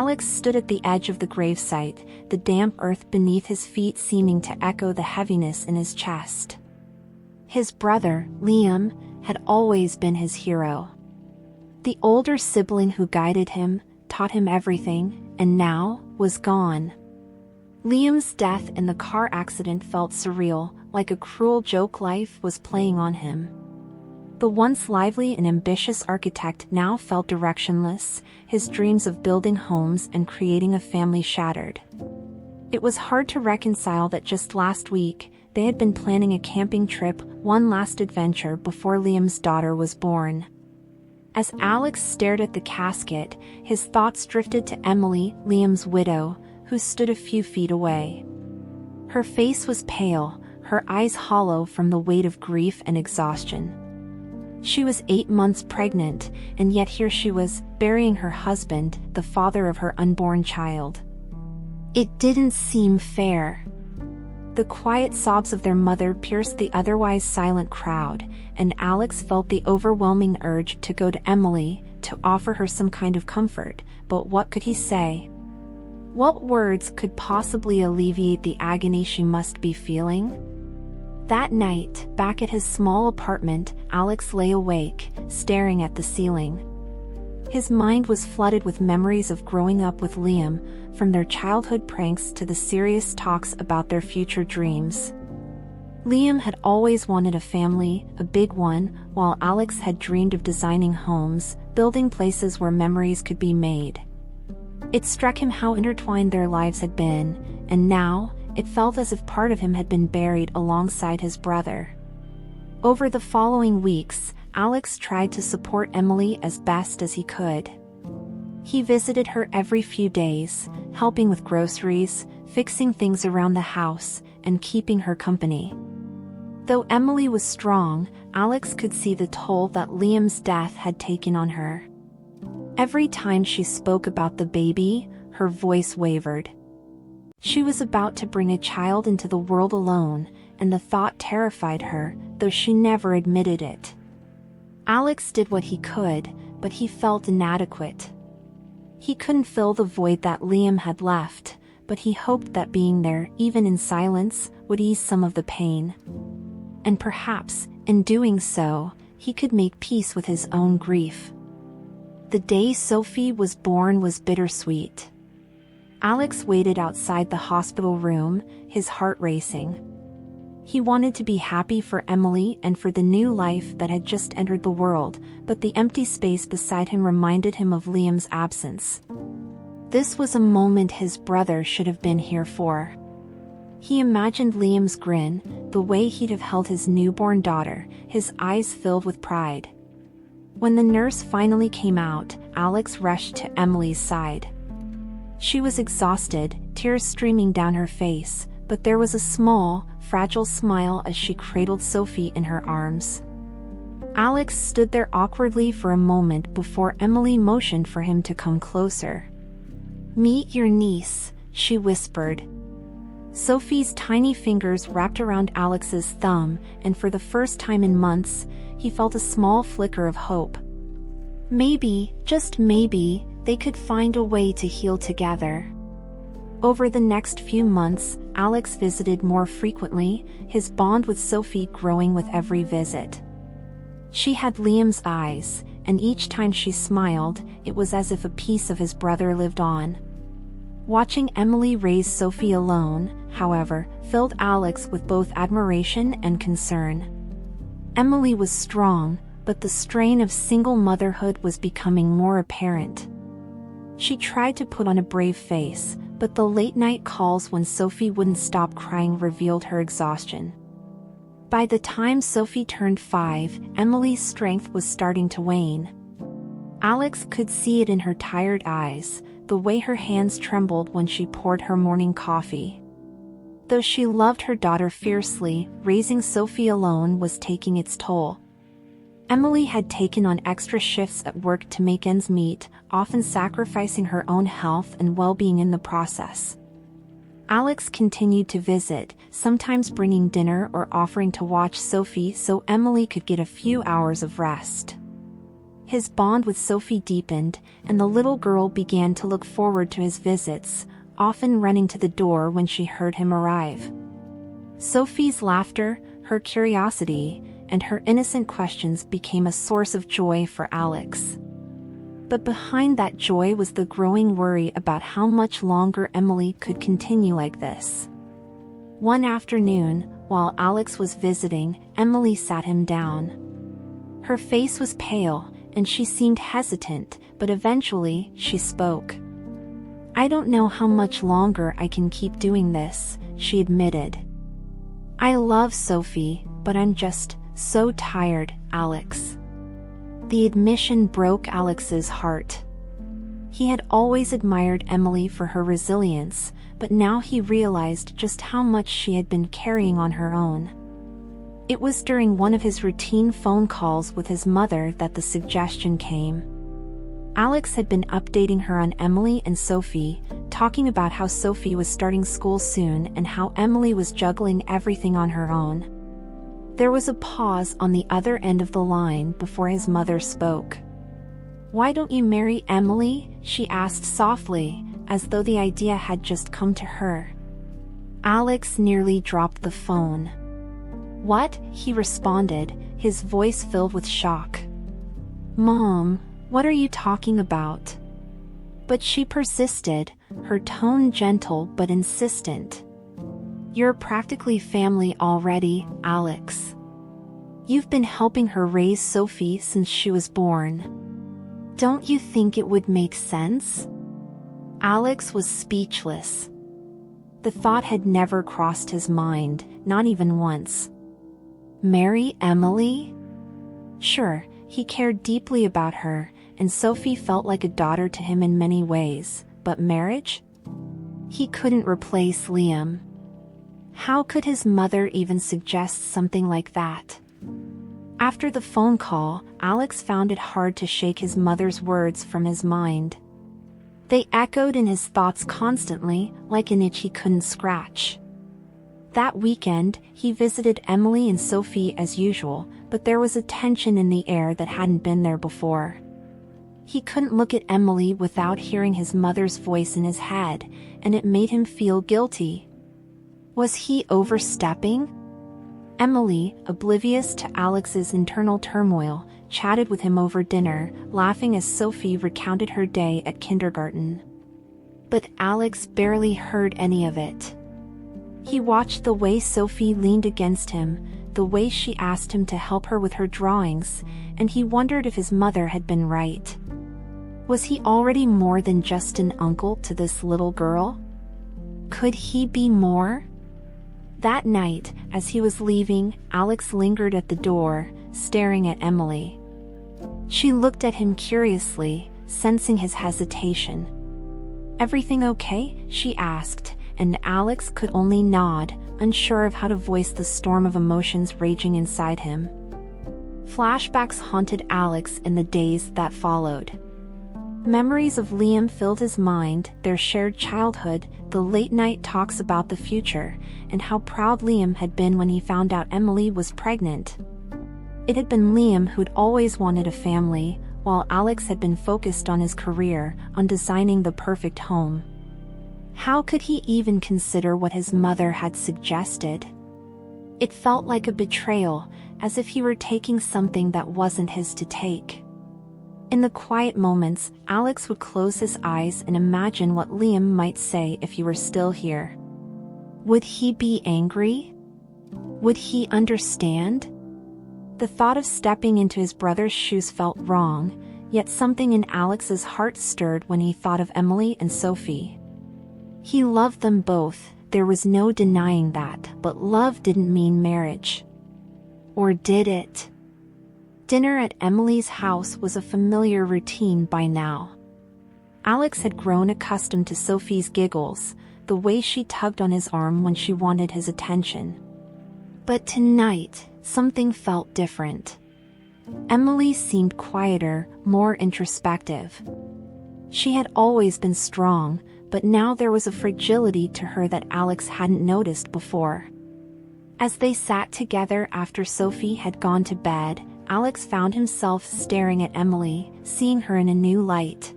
Alex stood at the edge of the gravesite, the damp earth beneath his feet seeming to echo the heaviness in his chest. His brother, Liam, had always been his hero. The older sibling who guided him, taught him everything, and now was gone. Liam's death in the car accident felt surreal, like a cruel joke life was playing on him. The once lively and ambitious architect now felt directionless, his dreams of building homes and creating a family shattered. It was hard to reconcile that just last week, they had been planning a camping trip, one last adventure before Liam's daughter was born. As Alex stared at the casket, his thoughts drifted to Emily, Liam's widow, who stood a few feet away. Her face was pale, her eyes hollow from the weight of grief and exhaustion. She was 8 months pregnant, and yet here she was, burying her husband, the father of her unborn child. It didn't seem fair. The quiet sobs of their mother pierced the otherwise silent crowd, and Alex felt the overwhelming urge to go to Emily, to offer her some kind of comfort, but what could he say? What words could possibly alleviate the agony she must be feeling? That night, back at his small apartment, Alex lay awake, staring at the ceiling. His mind was flooded with memories of growing up with Liam, from their childhood pranks to the serious talks about their future dreams. Liam had always wanted a family, a big one, while Alex had dreamed of designing homes, building places where memories could be made. It struck him how intertwined their lives had been, and now, it felt as if part of him had been buried alongside his brother. Over the following weeks, Alex tried to support Emily as best as he could. He visited her every few days, helping with groceries, fixing things around the house, and keeping her company. Though Emily was strong, Alex could see the toll that Liam's death had taken on her. Every time she spoke about the baby, her voice wavered. She was about to bring a child into the world alone, and the thought terrified her, though she never admitted it. Alex did what he could, but he felt inadequate. He couldn't fill the void that Liam had left, but he hoped that being there, even in silence, would ease some of the pain. And perhaps, in doing so, he could make peace with his own grief. The day Sophie was born was bittersweet. Alex waited outside the hospital room, his heart racing. He wanted to be happy for Emily and for the new life that had just entered the world, but the empty space beside him reminded him of Liam's absence. This was a moment his brother should have been here for. He imagined Liam's grin, the way he'd have held his newborn daughter, his eyes filled with pride. When the nurse finally came out, Alex rushed to Emily's side. She was exhausted, tears streaming down her face, but there was a small, fragile smile as she cradled Sophie in her arms. Alex stood there awkwardly for a moment before Emily motioned for him to come closer. "Meet your niece," she whispered. Sophie's tiny fingers wrapped around Alex's thumb, and for the first time in months, he felt a small flicker of hope. Maybe, just maybe, they could find a way to heal together. Over the next few months, Alex visited more frequently, his bond with Sophie growing with every visit. She had Liam's eyes, and each time she smiled, it was as if a piece of his brother lived on. Watching Emily raise Sophie alone, however, filled Alex with both admiration and concern. Emily was strong, but the strain of single motherhood was becoming more apparent. She tried to put on a brave face, but the late-night calls when Sophie wouldn't stop crying revealed her exhaustion. By the time Sophie turned 5, Emily's strength was starting to wane. Alex could see it in her tired eyes, the way her hands trembled when she poured her morning coffee. Though she loved her daughter fiercely, raising Sophie alone was taking its toll. Emily had taken on extra shifts at work to make ends meet, often sacrificing her own health and well-being in the process. Alex continued to visit, sometimes bringing dinner or offering to watch Sophie so Emily could get a few hours of rest. His bond with Sophie deepened, and the little girl began to look forward to his visits, often running to the door when she heard him arrive. Sophie's laughter, her curiosity, and her innocent questions became a source of joy for Alex. But behind that joy was the growing worry about how much longer Emily could continue like this. One afternoon, while Alex was visiting, Emily sat him down. Her face was pale, and she seemed hesitant, but eventually she spoke. "I don't know how much longer I can keep doing this," she admitted. "I love Sophie, but I'm just so tired, Alex." The admission broke Alex's heart. He had always admired Emily for her resilience, but now he realized just how much she had been carrying on her own. It was during one of his routine phone calls with his mother that the suggestion came. Alex had been updating her on Emily and Sophie, talking about how Sophie was starting school soon and how Emily was juggling everything on her own. There was a pause on the other end of the line before his mother spoke. "Why don't you marry Emily?" she asked softly, as though the idea had just come to her. Alex nearly dropped the phone. "What?" he responded, his voice filled with shock. "Mom, what are you talking about?" But she persisted, her tone gentle but insistent. "You're practically family already, Alex. You've been helping her raise Sophie since she was born. Don't you think it would make sense?" Alex was speechless. The thought had never crossed his mind, not even once. Marry Emily? Sure, he cared deeply about her, and Sophie felt like a daughter to him in many ways, but marriage? He couldn't replace Liam. How could his mother even suggest something like that? After the phone call, Alex found it hard to shake his mother's words from his mind. They echoed in his thoughts constantly, like an itch he couldn't scratch. That weekend, he visited Emily and Sophie as usual, but there was a tension in the air that hadn't been there before. He couldn't look at Emily without hearing his mother's voice in his head, and it made him feel guilty. Was he overstepping? Emily, oblivious to Alex's internal turmoil, chatted with him over dinner, laughing as Sophie recounted her day at kindergarten. But Alex barely heard any of it. He watched the way Sophie leaned against him, the way she asked him to help her with her drawings, and he wondered if his mother had been right. Was he already more than just an uncle to this little girl? Could he be more? That night, as he was leaving, Alex lingered at the door, staring at Emily. She looked at him curiously, sensing his hesitation. "Everything okay?" she asked, and Alex could only nod, unsure of how to voice the storm of emotions raging inside him. Flashbacks haunted Alex in the days that followed. Memories of Liam filled his mind, their shared childhood, the late-night talks about the future, and how proud Liam had been when he found out Emily was pregnant. It had been Liam who'd always wanted a family, while Alex had been focused on his career, on designing the perfect home. How could he even consider what his mother had suggested? It felt like a betrayal, as if he were taking something that wasn't his to take. In the quiet moments, Alex would close his eyes and imagine what Liam might say if he were still here. Would he be angry? Would he understand? The thought of stepping into his brother's shoes felt wrong, yet something in Alex's heart stirred when he thought of Emily and Sophie. He loved them both, there was no denying that, but love didn't mean marriage. Or did it? Dinner at Emily's house was a familiar routine by now. Alex had grown accustomed to Sophie's giggles, the way she tugged on his arm when she wanted his attention. But tonight, something felt different. Emily seemed quieter, more introspective. She had always been strong, but now there was a fragility to her that Alex hadn't noticed before. As they sat together after Sophie had gone to bed, Alex found himself staring at Emily, seeing her in a new light.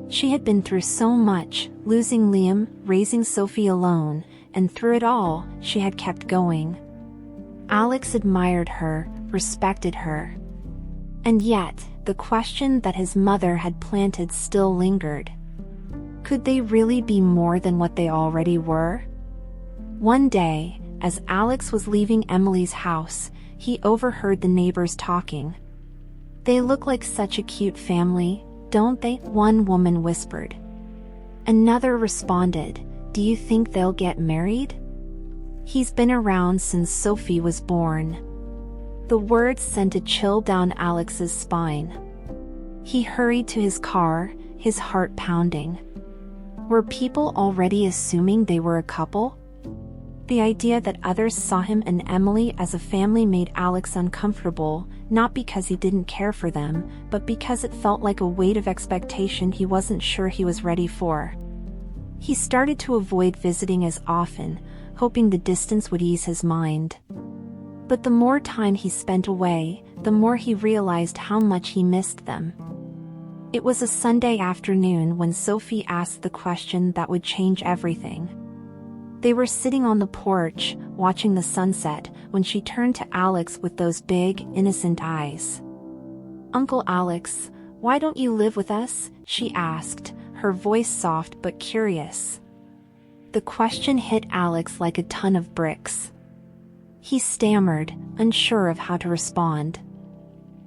She had been through so much, losing Liam, raising Sophie alone, and through it all, she had kept going. Alex admired her, respected her. And yet, the question that his mother had planted still lingered. Could they really be more than what they already were? One day, as Alex was leaving Emily's house, he overheard the neighbors talking. "They look like such a cute family, don't they?" one woman whispered. Another responded, "Do you think they'll get married? He's been around since Sophie was born." The words sent a chill down Alex's spine. He hurried to his car, his heart pounding. Were people already assuming they were a couple? The idea that others saw him and Emily as a family made Alex uncomfortable, not because he didn't care for them, but because it felt like a weight of expectation he wasn't sure he was ready for. He started to avoid visiting as often, hoping the distance would ease his mind. But the more time he spent away, the more he realized how much he missed them. It was a Sunday afternoon when Sophie asked the question that would change everything. They were sitting on the porch, watching the sunset, when she turned to Alex with those big, innocent eyes. "Uncle Alex, why don't you live with us?" she asked, her voice soft but curious. The question hit Alex like a ton of bricks. He stammered, unsure of how to respond.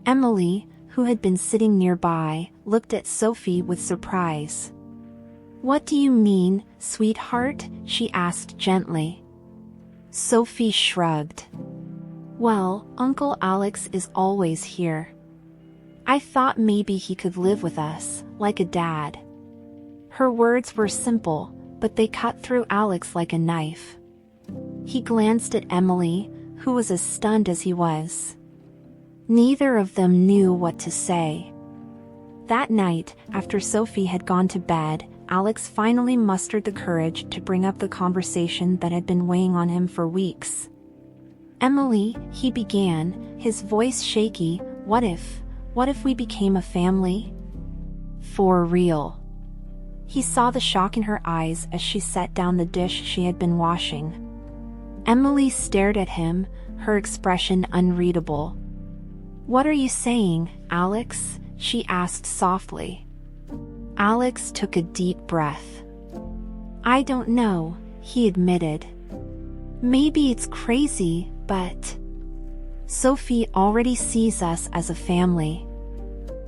Emily, who had been sitting nearby, looked at Sophie with surprise. "What do you mean, sweetheart?" she asked gently. Sophie shrugged. "Well, Uncle Alex is always here. I thought maybe he could live with us, like a dad." Her words were simple, but they cut through Alex like a knife. He glanced at Emily, who was as stunned as he was. Neither of them knew what to say. That night, after Sophie had gone to bed, Alex finally mustered the courage to bring up the conversation that had been weighing on him for weeks. "Emily," he began, his voice shaky, what if we became a family? For real." He saw the shock in her eyes as she set down the dish she had been washing. Emily stared at him, her expression unreadable. "What are you saying, Alex?" she asked softly. Alex took a deep breath. "I don't know," he admitted. "Maybe it's crazy, but Sophie already sees us as a family.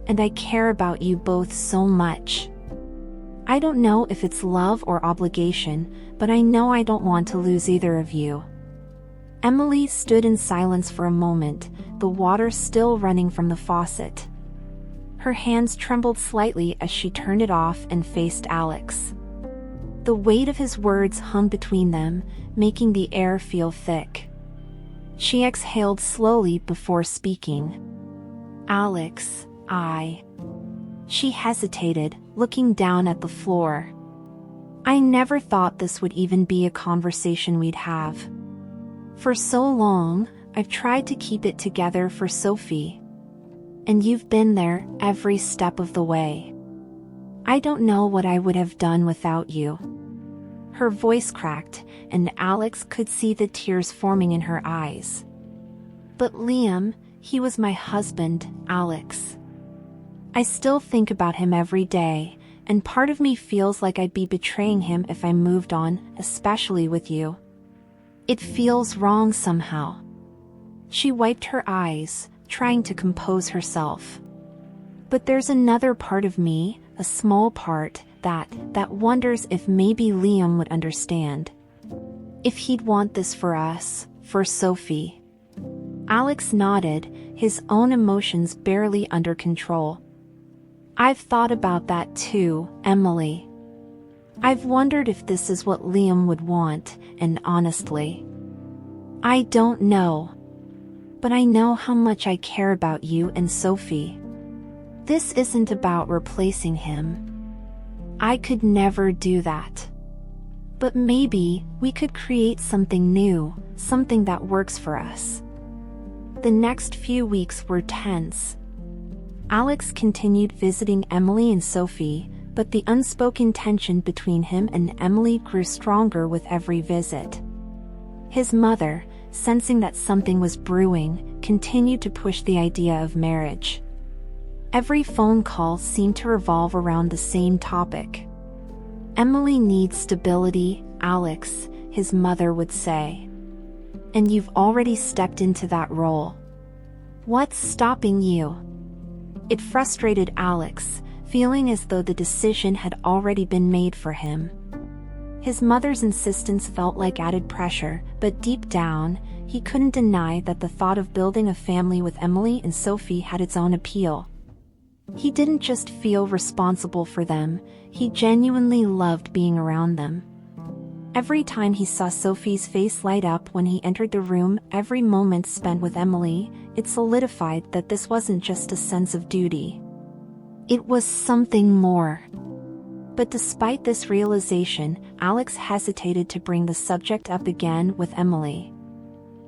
And I care about you both so much. I don't know if it's love or obligation, but I know I don't want to lose either of you." Emily stood in silence for a moment, the water still running from the faucet. Her hands trembled slightly as she turned it off and faced Alex. The weight of his words hung between them, making the air feel thick. She exhaled slowly before speaking. "Alex, She hesitated, looking down at the floor. "I never thought this would even be a conversation we'd have. For so long, I've tried to keep it together for Sophie. And you've been there every step of the way. I don't know what I would have done without you." Her voice cracked, and Alex could see the tears forming in her eyes. "But Liam, he was my husband, Alex. I still think about him every day, and part of me feels like I'd be betraying him if I moved on, especially with you. It feels wrong somehow." She wiped her eyes, trying to compose herself. "But there's another part of me, a small part, that wonders if maybe Liam would understand. If he'd want this for us, for Sophie." Alex nodded, his own emotions barely under control. "I've thought about that too, Emily. I've wondered if this is what Liam would want, and honestly, I don't know. But I know how much I care about you and Sophie. This isn't about replacing him. I could never do that. But maybe we could create something new, something that works for us." The next few weeks were tense. Alex continued visiting Emily and Sophie, but the unspoken tension between him and Emily grew stronger with every visit. His mother, sensing that something was brewing, continued to push the idea of marriage. Every phone call seemed to revolve around the same topic. "Emily needs stability, Alex," his mother would say. "And you've already stepped into that role. What's stopping you?" It frustrated Alex, feeling as though the decision had already been made for him. His mother's insistence felt like added pressure, but deep down, he couldn't deny that the thought of building a family with Emily and Sophie had its own appeal. He didn't just feel responsible for them, he genuinely loved being around them. Every time he saw Sophie's face light up when he entered the room, every moment spent with Emily, it solidified that this wasn't just a sense of duty. It was something more. But despite this realization, Alex hesitated to bring the subject up again with Emily.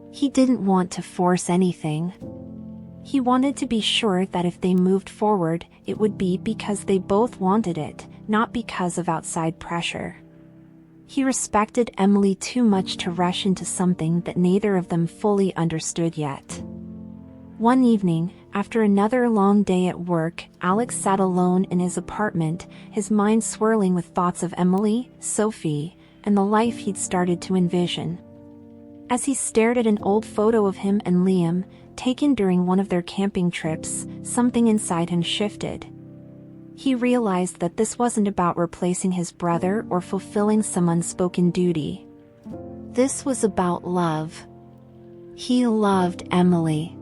He didn't want to force anything. He wanted to be sure that if they moved forward, it would be because they both wanted it, not because of outside pressure. He respected Emily too much to rush into something that neither of them fully understood yet. One evening, after another long day at work, Alex sat alone in his apartment, his mind swirling with thoughts of Emily, Sophie, and the life he'd started to envision. As he stared at an old photo of him and Liam, taken during one of their camping trips, something inside him shifted. He realized that this wasn't about replacing his brother or fulfilling some unspoken duty. This was about love. He loved Emily.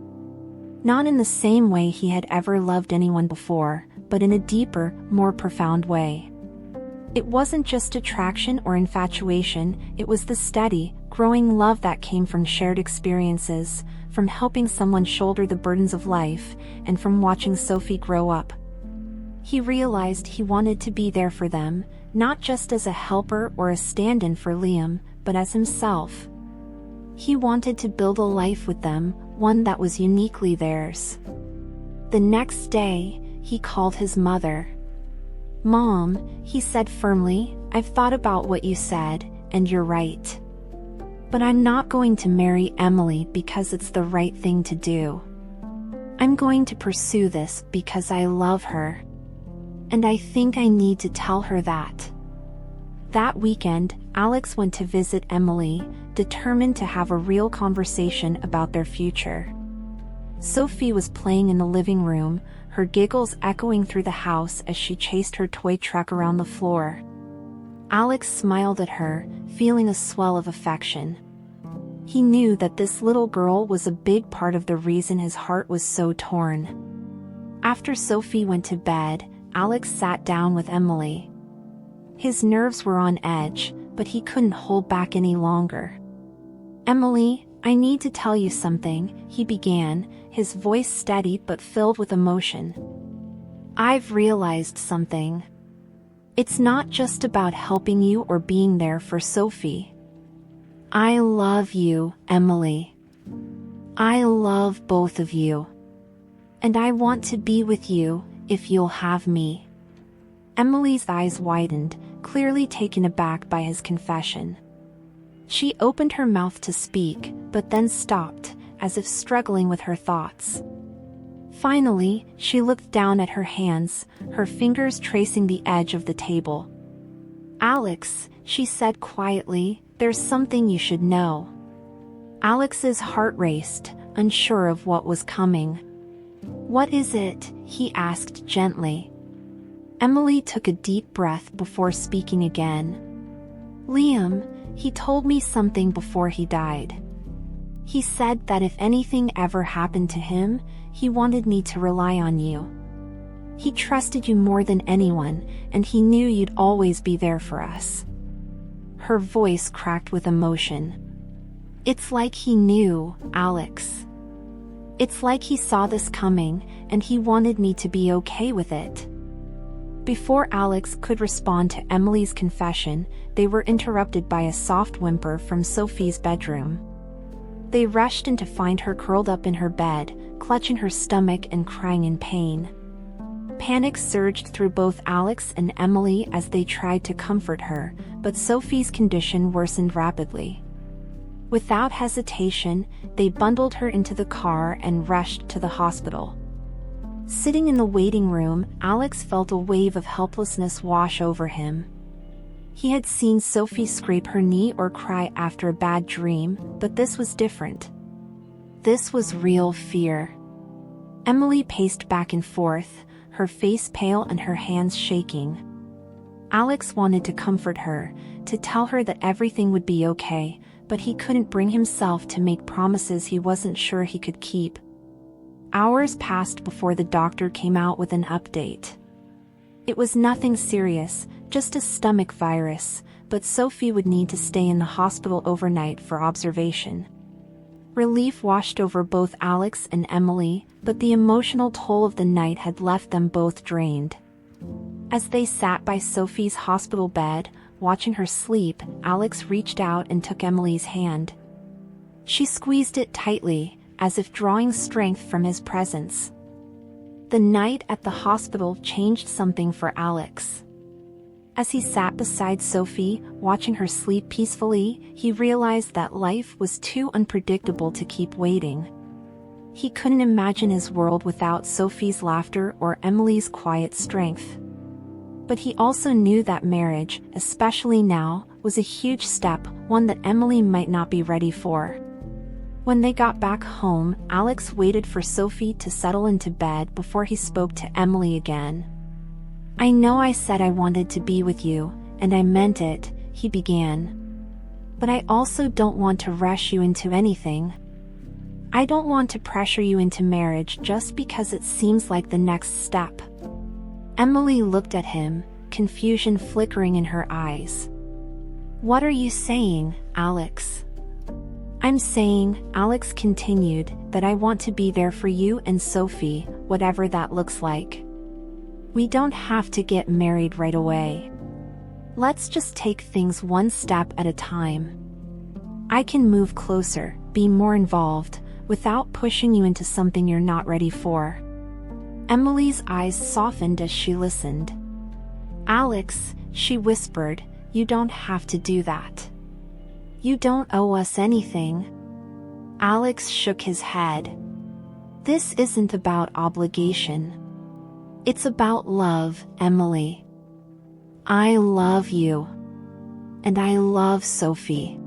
Not in the same way he had ever loved anyone before, but in a deeper, more profound way. It wasn't just attraction or infatuation, it was the steady, growing love that came from shared experiences, from helping someone shoulder the burdens of life, and from watching Sophie grow up. He realized he wanted to be there for them, not just as a helper or a stand-in for Liam, but as himself. He wanted to build a life with them, one that was uniquely theirs. The next day, he called his mother. "Mom," he said firmly, "I've thought about what you said, and you're right. But I'm not going to marry Emily because it's the right thing to do. I'm going to pursue this because I love her. And I think I need to tell her that." That weekend, Alex went to visit Emily, determined to have a real conversation about their future. Sophie was playing in the living room, her giggles echoing through the house as she chased her toy truck around the floor. Alex smiled at her, feeling a swell of affection. He knew that this little girl was a big part of the reason his heart was so torn. After Sophie went to bed, Alex sat down with Emily. His nerves were on edge, but he couldn't hold back any longer. "Emily, I need to tell you something," he began, his voice steady but filled with emotion. "I've realized something. It's not just about helping you or being there for Sophie. I love you, Emily. I love both of you. And I want to be with you, if you'll have me." Emily's eyes widened, clearly taken aback by his confession. She opened her mouth to speak, but then stopped, as if struggling with her thoughts. Finally, she looked down at her hands, her fingers tracing the edge of the table. "Alex," she said quietly, "there's something you should know." Alex's heart raced, unsure of what was coming. "What is it?" he asked gently. Emily took a deep breath before speaking again. "Liam, he told me something before he died. He said that if anything ever happened to him, he wanted me to rely on you. He trusted you more than anyone, and he knew you'd always be there for us." Her voice cracked with emotion. "It's like he knew, Alex. It's like he saw this coming, and he wanted me to be okay with it." Before Alex could respond to Emily's confession, they were interrupted by a soft whimper from Sophie's bedroom. They rushed in to find her curled up in her bed, clutching her stomach and crying in pain. Panic surged through both Alex and Emily as they tried to comfort her, but Sophie's condition worsened rapidly. Without hesitation, they bundled her into the car and rushed to the hospital. Sitting in the waiting room, Alex felt a wave of helplessness wash over him. He had seen Sophie scrape her knee or cry after a bad dream, but this was different. This was real fear. Emily paced back and forth, her face pale and her hands shaking. Alex wanted to comfort her, to tell her that everything would be okay, but he couldn't bring himself to make promises he wasn't sure he could keep. Hours passed before the doctor came out with an update. It was nothing serious, just a stomach virus, but Sophie would need to stay in the hospital overnight for observation. Relief washed over both Alex and Emily, but the emotional toll of the night had left them both drained. As they sat by Sophie's hospital bed, watching her sleep, Alex reached out and took Emily's hand. She squeezed it tightly, as if drawing strength from his presence. The night at the hospital changed something for Alex. As he sat beside Sophie, watching her sleep peacefully, he realized that life was too unpredictable to keep waiting. He couldn't imagine his world without Sophie's laughter or Emily's quiet strength. But he also knew that marriage, especially now, was a huge step, one that Emily might not be ready for. When they got back home, Alex waited for Sophie to settle into bed before he spoke to Emily again. "I know I said I wanted to be with you, and I meant it," he began. "But I also don't want to rush you into anything. I don't want to pressure you into marriage just because it seems like the next step." Emily looked at him, confusion flickering in her eyes. "What are you saying, Alex?" "I'm saying," Alex continued, "that I want to be there for you and Sophie, whatever that looks like. We don't have to get married right away. Let's just take things one step at a time. I can move closer, be more involved, without pushing you into something you're not ready for." Emily's eyes softened as she listened. "Alex," she whispered, "you don't have to do that. You don't owe us anything." Alex shook his head. "This isn't about obligation. It's about love, Emily. I love you. And I love Sophie.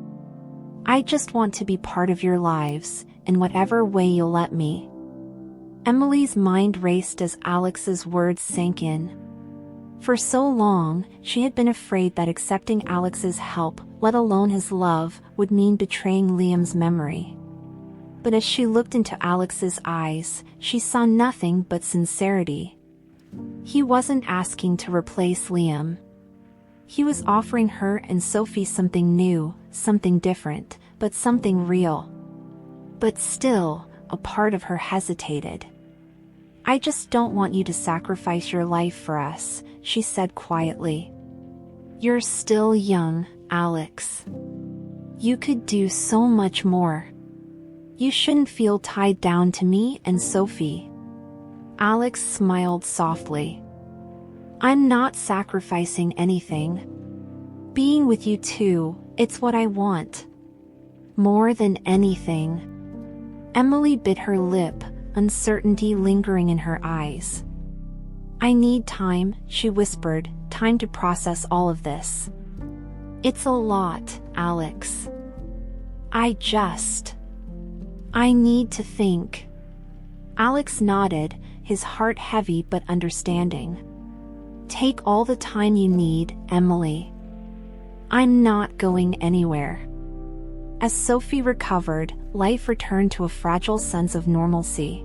I just want to be part of your lives, in whatever way you'll let me." Emily's mind raced as Alex's words sank in. For so long, she had been afraid that accepting Alex's help, let alone his love, would mean betraying Liam's memory. But as she looked into Alex's eyes, she saw nothing but sincerity. He wasn't asking to replace Liam. He was offering her and Sophie something new, something different, but something real. But still, a part of her hesitated. "I just don't want you to sacrifice your life for us," she said quietly. "You're still young, Alex. You could do so much more. You shouldn't feel tied down to me and Sophie." Alex smiled softly. "I'm not sacrificing anything. Being with you too, it's what I want. More than anything." Emily bit her lip, uncertainty lingering in her eyes. "I need time," she whispered, "time to process all of this. It's a lot, Alex. I need to think." Alex nodded, his heart heavy but understanding. "Take all the time you need, Emily. I'm not going anywhere." As Sophie recovered, life returned to a fragile sense of normalcy.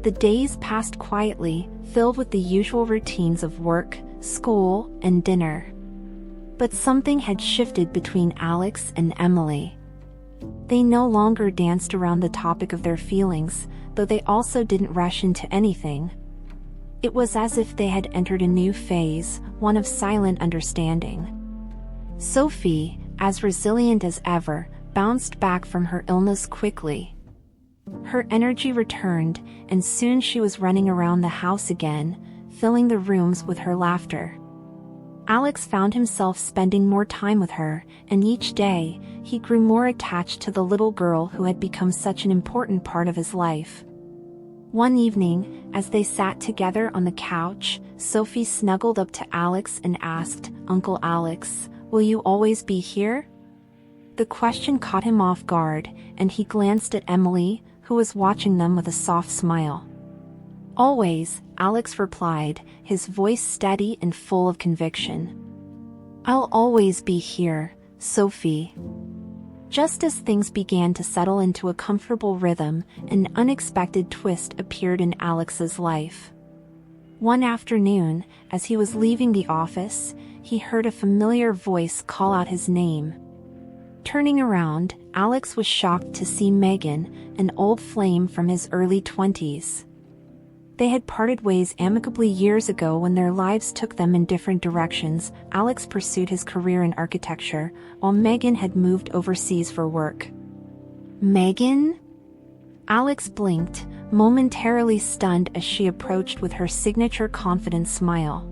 The days passed quietly, filled with the usual routines of work, school, and dinner. But something had shifted between Alex and Emily. They no longer danced around the topic of their feelings, though they also didn't rush into anything. It was as if they had entered a new phase, one of silent understanding. Sophie, as resilient as ever, bounced back from her illness quickly. Her energy returned, and soon she was running around the house again, filling the rooms with her laughter. Alex found himself spending more time with her, and each day, he grew more attached to the little girl who had become such an important part of his life. One evening, as they sat together on the couch, Sophie snuggled up to Alex and asked, "Uncle Alex, will you always be here?" The question caught him off guard, and he glanced at Emily, who was watching them with a soft smile. "Always," Alex replied, his voice steady and full of conviction. "I'll always be here, Sophie." Just as things began to settle into a comfortable rhythm, an unexpected twist appeared in Alex's life. One afternoon, as he was leaving the office, he heard a familiar voice call out his name. Turning around, Alex was shocked to see Megan, an old flame from his early 20s. They had parted ways amicably years ago when their lives took them in different directions. Alex pursued his career in architecture, while Megan had moved overseas for work. "Megan?" Alex blinked, momentarily stunned as she approached with her signature confident smile.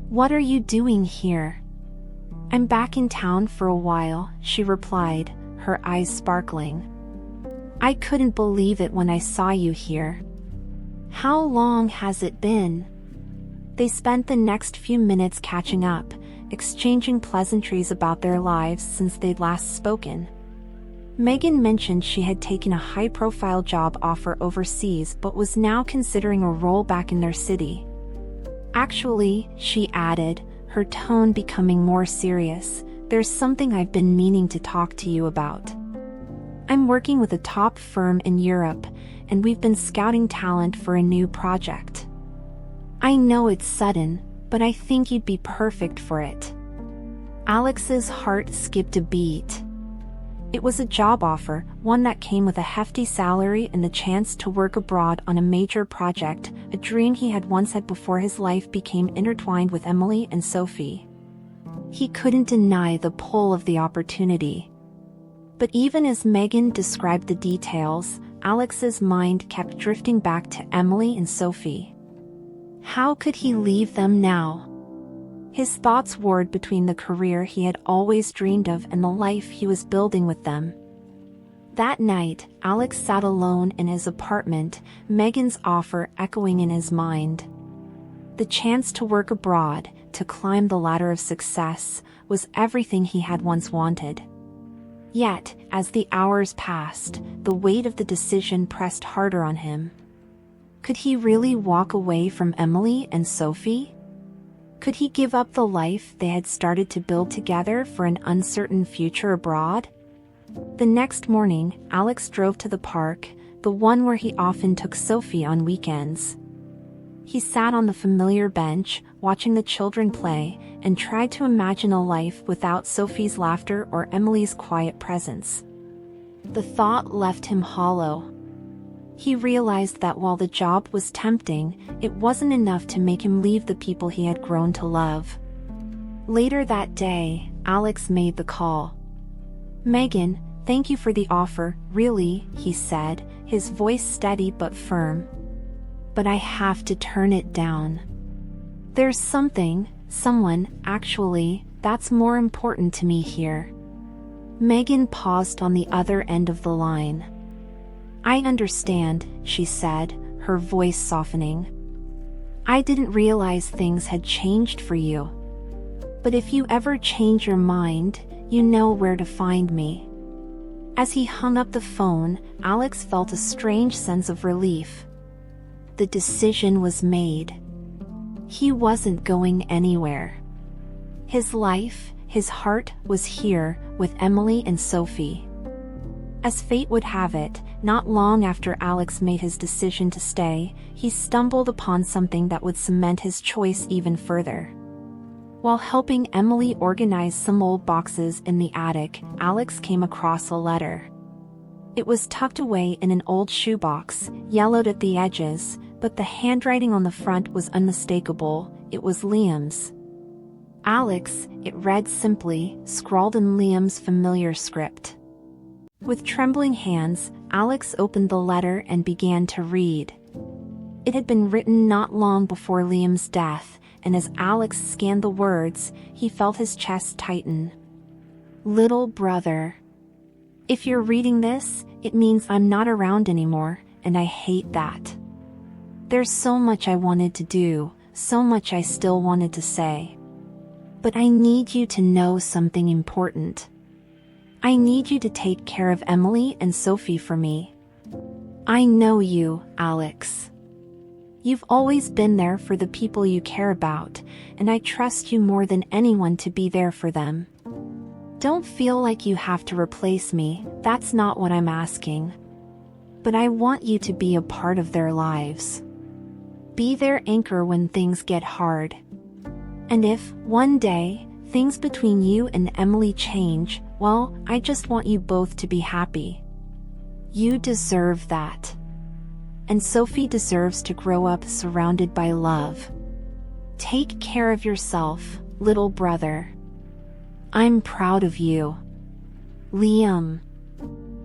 "What are you doing here?" "I'm back in town for a while," she replied, her eyes sparkling. "I couldn't believe it when I saw you here." "How long has it been?" They spent the next few minutes catching up, exchanging pleasantries about their lives since they'd last spoken. Megan mentioned she had taken a high-profile job offer overseas but was now considering a role back in their city. "Actually," she added, her tone becoming more serious, "there's something I've been meaning to talk to you about. I'm working with a top firm in Europe, and we've been scouting talent for a new project. I know it's sudden, but I think you'd be perfect for it." Alex's heart skipped a beat. It was a job offer, one that came with a hefty salary and the chance to work abroad on a major project, a dream he had once had before his life became intertwined with Emily and Sophie. He couldn't deny the pull of the opportunity. But even as Megan described the details, Alex's mind kept drifting back to Emily and Sophie. How could he leave them now? His thoughts warred between the career he had always dreamed of and the life he was building with them. That night, Alex sat alone in his apartment, Megan's offer echoing in his mind. The chance to work abroad, to climb the ladder of success, was everything he had once wanted. Yet, as the hours passed, the weight of the decision pressed harder on him. Could he really walk away from Emily and Sophie? Could he give up the life they had started to build together for an uncertain future abroad? The next morning, Alex drove to the park, the one where he often took Sophie on weekends. He sat on the familiar bench, watching the children play, and tried to imagine a life without Sophie's laughter or Emily's quiet presence. The thought left him hollow. He realized that while the job was tempting, it wasn't enough to make him leave the people he had grown to love. Later that day, Alex made the call. "Megan, thank you for the offer, really," he said, his voice steady but firm. "But I have to turn it down. There's someone, actually, that's more important to me here." Megan paused on the other end of the line. "I understand," she said, her voice softening. "I didn't realize things had changed for you. But if you ever change your mind, you know where to find me." As he hung up the phone, Alex felt a strange sense of relief. The decision was made. He wasn't going anywhere. His life, his heart, was here, with Emily and Sophie. As fate would have it, not long after Alex made his decision to stay, he stumbled upon something that would cement his choice even further. While helping Emily organize some old boxes in the attic, Alex came across a letter. It was tucked away in an old shoebox, yellowed at the edges, but the handwriting on the front was unmistakable. It was Liam's. "Alex," it read simply, scrawled in Liam's familiar script. With trembling hands, Alex opened the letter and began to read. It had been written not long before Liam's death, and as Alex scanned the words, he felt his chest tighten. Little brother. If you're reading this, it means I'm not around anymore, and I hate that. There's so much I wanted to do, so much I still wanted to say. But I need you to know something important. I need you to take care of Emily and Sophie for me. I know you, Alex. You've always been there for the people you care about, and I trust you more than anyone to be there for them. Don't feel like you have to replace me, that's not what I'm asking. But I want you to be a part of their lives. Be their anchor when things get hard. And if, one day, things between you and Emily change, well, I just want you both to be happy. You deserve that. And Sophie deserves to grow up surrounded by love. Take care of yourself, little brother. I'm proud of you. Liam.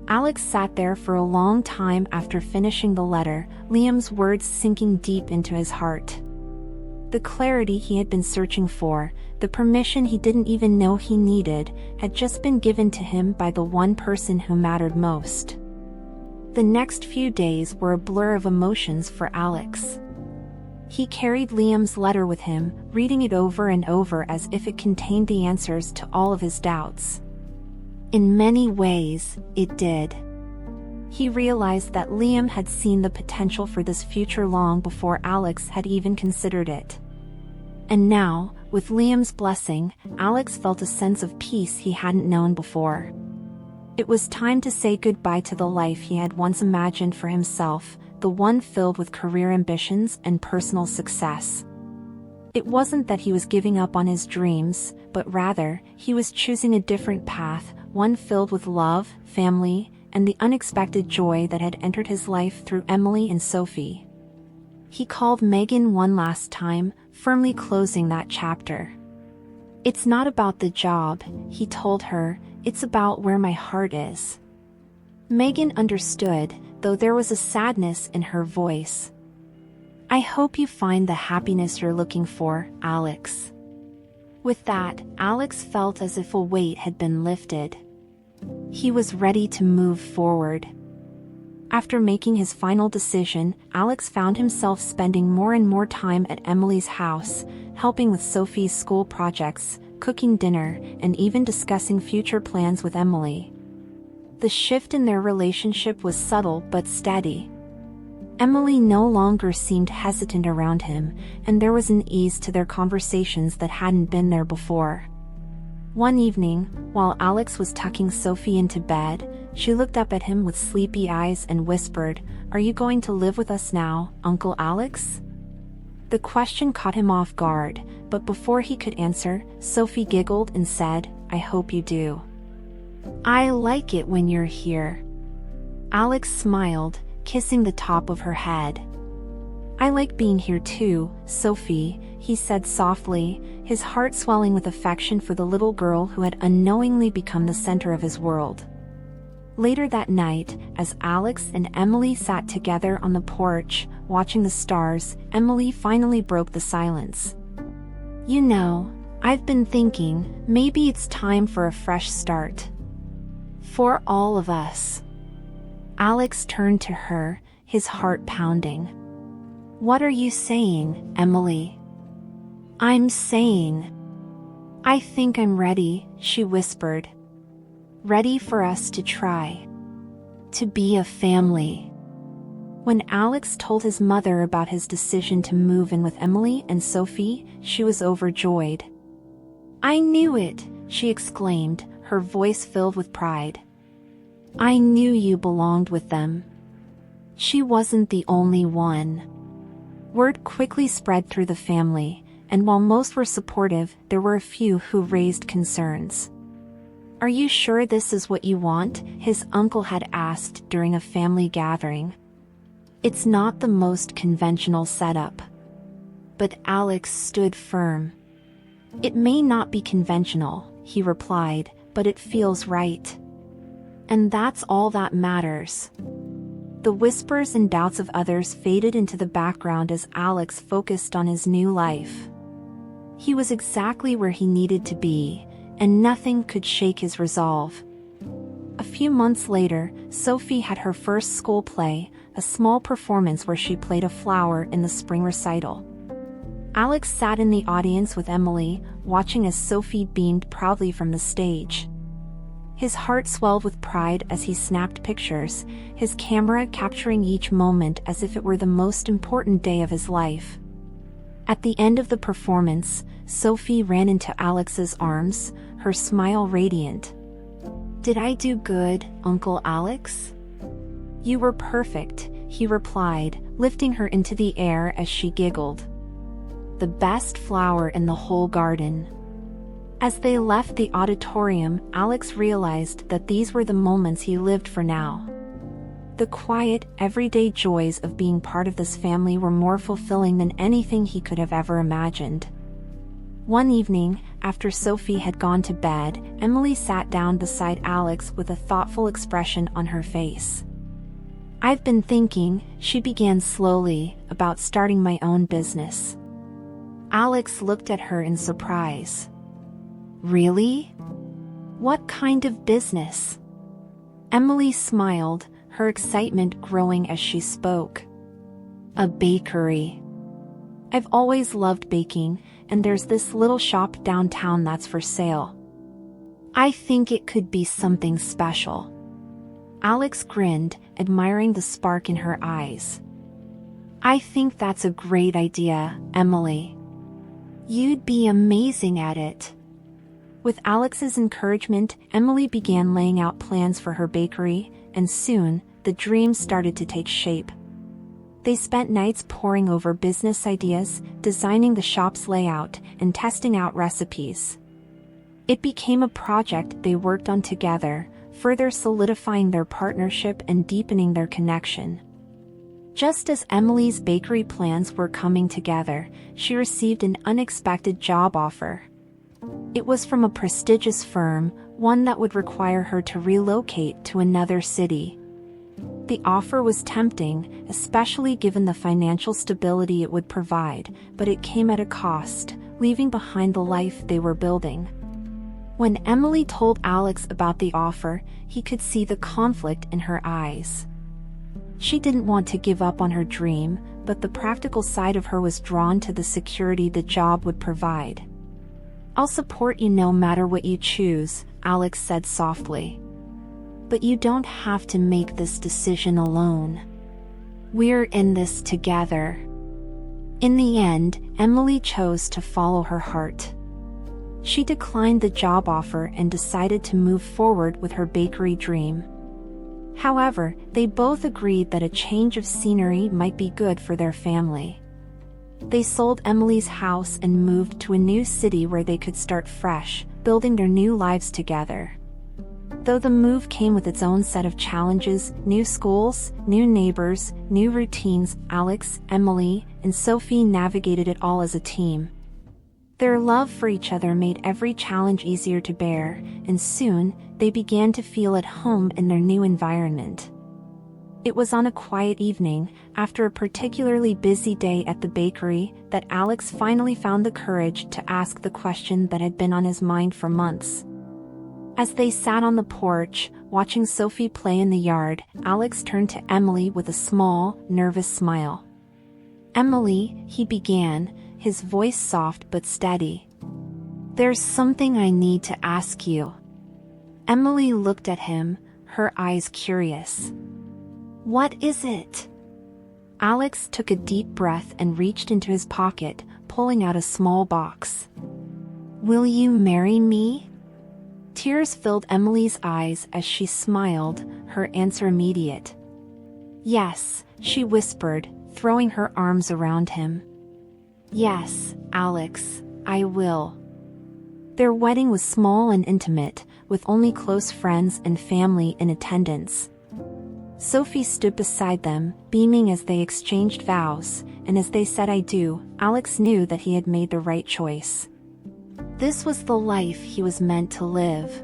Alex sat there for a long time after finishing the letter, Liam's words sinking deep into his heart. The clarity he had been searching for, the permission he didn't even know he needed, had just been given to him by the one person who mattered most. The next few days were a blur of emotions for Alex. He carried Liam's letter with him, reading it over and over as if it contained the answers to all of his doubts. In many ways, it did. He realized that Liam had seen the potential for this future long before Alex had even considered it. And now, with Liam's blessing, Alex felt a sense of peace he hadn't known before. It was time to say goodbye to the life he had once imagined for himself, the one filled with career ambitions and personal success. It wasn't that he was giving up on his dreams, but rather, he was choosing a different path, one filled with love, family, and the unexpected joy that had entered his life through Emily and Sophie. He called Megan one last time, firmly closing that chapter. It's not about the job, he told her, it's about where my heart is. Megan understood, though there was a sadness in her voice. I hope you find the happiness you're looking for, Alex. With that, Alex felt as if a weight had been lifted. He was ready to move forward. After making his final decision, Alex found himself spending more and more time at Emily's house, helping with Sophie's school projects, cooking dinner, and even discussing future plans with Emily. The shift in their relationship was subtle but steady. Emily no longer seemed hesitant around him, and there was an ease to their conversations that hadn't been there before. One evening, while Alex was tucking Sophie into bed, she looked up at him with sleepy eyes and whispered, "Are you going to live with us now, Uncle Alex?" The question caught him off guard, but before he could answer, Sophie giggled and said, "I hope you do. I like it when you're here." Alex smiled, kissing the top of her head. "I like being here too, Sophie," he said softly, his heart swelling with affection for the little girl who had unknowingly become the center of his world. Later that night, as Alex and Emily sat together on the porch, watching the stars, Emily finally broke the silence. "You know, I've been thinking, maybe it's time for a fresh start. For all of us." Alex turned to her, his heart pounding. "What are you saying, Emily?" "I'm saying, I think I'm ready," she whispered. "Ready for us to try to be a family." When Alex told his mother about his decision to move in with Emily and Sophie, she was overjoyed. "I knew it," she exclaimed, her voice filled with pride. "I knew you belonged with them." She wasn't the only one. Word quickly spread through the family, and while most were supportive, there were a few who raised concerns. "Are you sure this is what you want?" his uncle had asked during a family gathering. "It's not the most conventional setup." But Alex stood firm. "It may not be conventional," he replied, "but it feels right. And that's all that matters. The whispers and doubts of others faded into the background as Alex focused on his new life. He was exactly where he needed to be, and nothing could shake his resolve. A few months later, Sophie had her first school play, a small performance where she played a flower in the spring recital. Alex sat in the audience with Emily, watching as Sophie beamed proudly from the stage. His heart swelled with pride as he snapped pictures, his camera capturing each moment as if it were the most important day of his life. At the end of the performance, Sophie ran into Alex's arms, her smile radiant. "Did I do good, Uncle Alex?" "You were perfect," he replied, lifting her into the air as she giggled. "The best flower in the whole garden." As they left the auditorium, Alex realized that these were the moments he lived for now. The quiet, everyday joys of being part of this family were more fulfilling than anything he could have ever imagined. One evening, after Sophie had gone to bed, Emily sat down beside Alex with a thoughtful expression on her face. "I've been thinking," she began slowly, "about starting my own business." Alex looked at her in surprise. "Really? What kind of business?" Emily smiled, her excitement growing as she spoke. "A bakery. I've always loved baking, and there's this little shop downtown that's for sale. I think it could be something special." Alex grinned, admiring the spark in her eyes. "I think that's a great idea, Emily. You'd be amazing at it." With Alex's encouragement, Emily began laying out plans for her bakery, and soon, the dream started to take shape. They spent nights poring over business ideas, designing the shop's layout, and testing out recipes. It became a project they worked on together, further solidifying their partnership and deepening their connection. Just as Emily's bakery plans were coming together, she received an unexpected job offer. It was from a prestigious firm, one that would require her to relocate to another city. The offer was tempting, especially given the financial stability it would provide, but it came at a cost, leaving behind the life they were building. When Emily told Alex about the offer, he could see the conflict in her eyes. She didn't want to give up on her dream, but the practical side of her was drawn to the security the job would provide. "I'll support you no matter what you choose," Alex said softly. "But you don't have to make this decision alone. We're in this together." In the end, Emily chose to follow her heart. She declined the job offer and decided to move forward with her bakery dream. However, they both agreed that a change of scenery might be good for their family. They sold Emily's house and moved to a new city where they could start fresh, building their new lives together. Though the move came with its own set of challenges, new schools, new neighbors, new routines, Alex, Emily, and Sophie navigated it all as a team. Their love for each other made every challenge easier to bear, and soon, they began to feel at home in their new environment. It was on a quiet evening, after a particularly busy day at the bakery, that Alex finally found the courage to ask the question that had been on his mind for months. As they sat on the porch, watching Sophie play in the yard, Alex turned to Emily with a small, nervous smile. "Emily," he began, his voice soft but steady. "There's something I need to ask you." Emily looked at him, her eyes curious. "What is it?" Alex took a deep breath and reached into his pocket, pulling out a small box. "Will you marry me?" Tears filled Emily's eyes as she smiled, her answer immediate. "Yes," she whispered, throwing her arms around him. "Yes, Alex, I will." Their wedding was small and intimate, with only close friends and family in attendance. Sophie stood beside them, beaming as they exchanged vows, and as they said "I do," Alex knew that he had made the right choice. This was the life he was meant to live.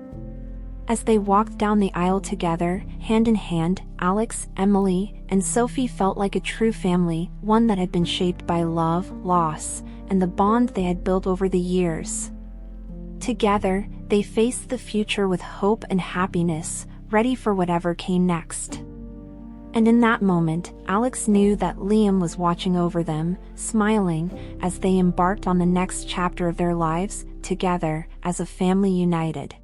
As they walked down the aisle together, hand in hand, Alex, Emily, and Sophie felt like a true family, one that had been shaped by love, loss, and the bond they had built over the years. Together, they faced the future with hope and happiness, ready for whatever came next. And in that moment, Alex knew that Liam was watching over them, smiling, as they embarked on the next chapter of their lives, together, as a family united.